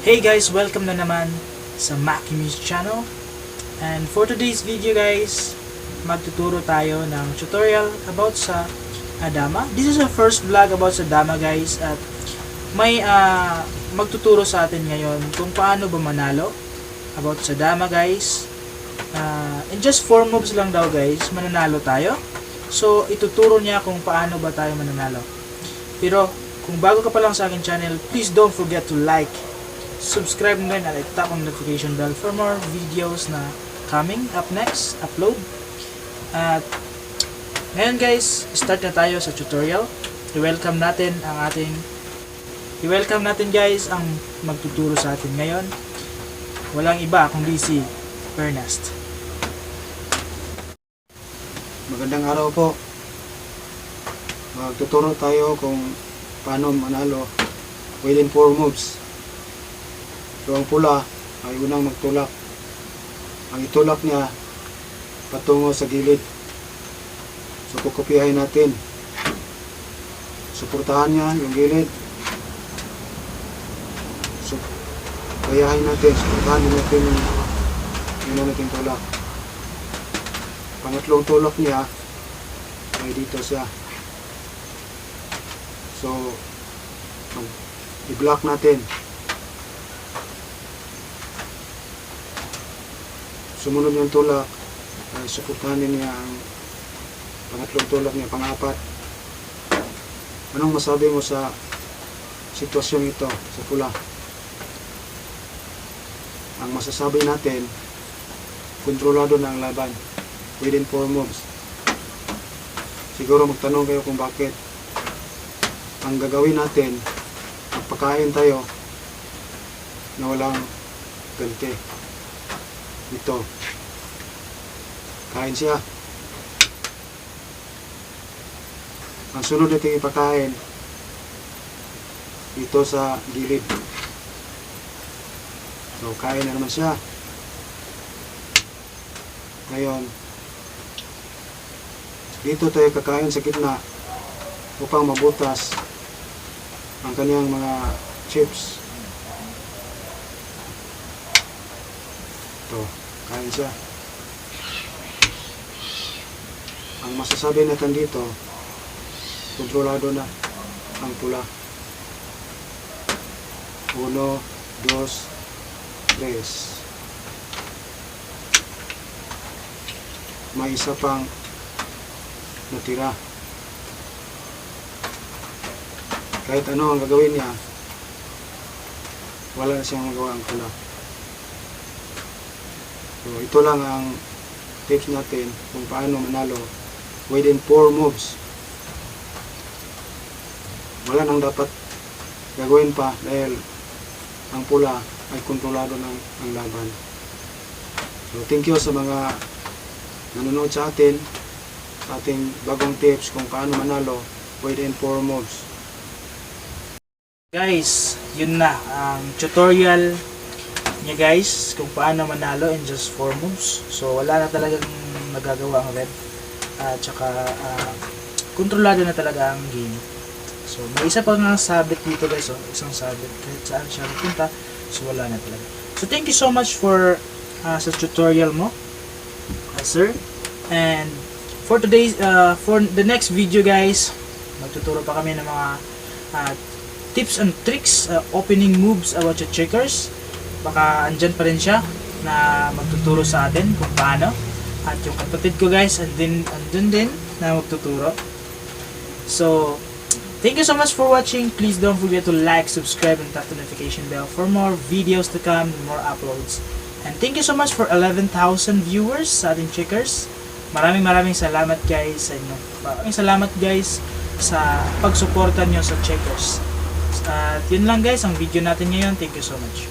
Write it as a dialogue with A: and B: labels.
A: Hey guys, welcome na naman sa Maki News channel. And for today's video guys, magtuturo tayo ng tutorial about sa Dama. This is our first vlog about sa Dama guys, at may magtuturo sa atin ngayon kung paano ba manalo about sa Dama guys. In just 4 moves lang daw guys, mananalo tayo. So ituturo niya kung paano ba tayo mananalo. Pero kung bago ka pa lang sa akin channel, please don't forget to like, subscribe na rin at tap ang notification bell for more videos na coming up next, upload. At ngayon guys, start na tayo sa tutorial. I-welcome natin guys ang magtuturo sa atin ngayon. Walang iba kundi si Ernest.
B: Magandang araw po. Magtuturo tayo kung paano manalo within 4 moves. So ang pula ay unang magtulak. Ang itulak niya patungo sa gilid. So kukopiyahin natin. Suportahan niya yung gilid. So kayahin natin, suportahan natin yung nating tulak. Pangatlong tulak niya ay dito siya. So i-block natin. Sumunod yung tulak ay suportahan niya ang pangatlong tulak niya, pang-apat. Anong masabi mo sa sitwasyon ito sa pula? Ang masasabi natin, kontrolado na ang laban within 4 moves. Siguro magtanong kayo kung bakit. Ang gagawin natin, magpakain tayo na walang ganti. Ito, kain siya. Ang sunod natin ipakain dito sa gilid. So kain na naman siya. Ngayon dito tayo kakain sa gitna upang mabutas ang kanyang mga chips. Ito, kain siya. Ang masasabi natin dito, kontrolado na ang pula. 1, 2, 3. May isa pang natira. Kahit ano ang gagawin niya, wala na siyang magawa ang pula. So ito lang ang tips natin kung paano manalo within 4 moves. Wala nang dapat gagawin pa dahil ang pula ay kontrolado ng ang laban. So thank you sa mga nanonood sa atin, sa ating bagong tips kung paano manalo within 4 moves.
A: Guys, yun na ang tutorial niya guys kung paano manalo in just 4 moves. So wala na talagang nagagawa ang red. At saka kontrolado na talaga ang game. So may isa pa nga sabit dito guys, isang sabit kahit saan siya punta. So wala na talaga. So thank you so much for sa tutorial mo, sir. And for today's for the next video guys, magtuturo pa kami ng mga tips and tricks, opening moves about your checkers. Baka andyan pa rin siya na magtuturo sa atin kung paano. At yung kapatid ko guys, andun din na magtuturo. So thank you so much for watching. Please don't forget to like, subscribe, and tap the notification bell for more videos to come, more uploads. And thank you so much for 11,000 viewers sa ating checkers. Maraming salamat guys sa inyo. Maraming salamat guys sa pagsuporta nyo sa checkers. At yun lang guys ang video natin ngayon. Thank you so much.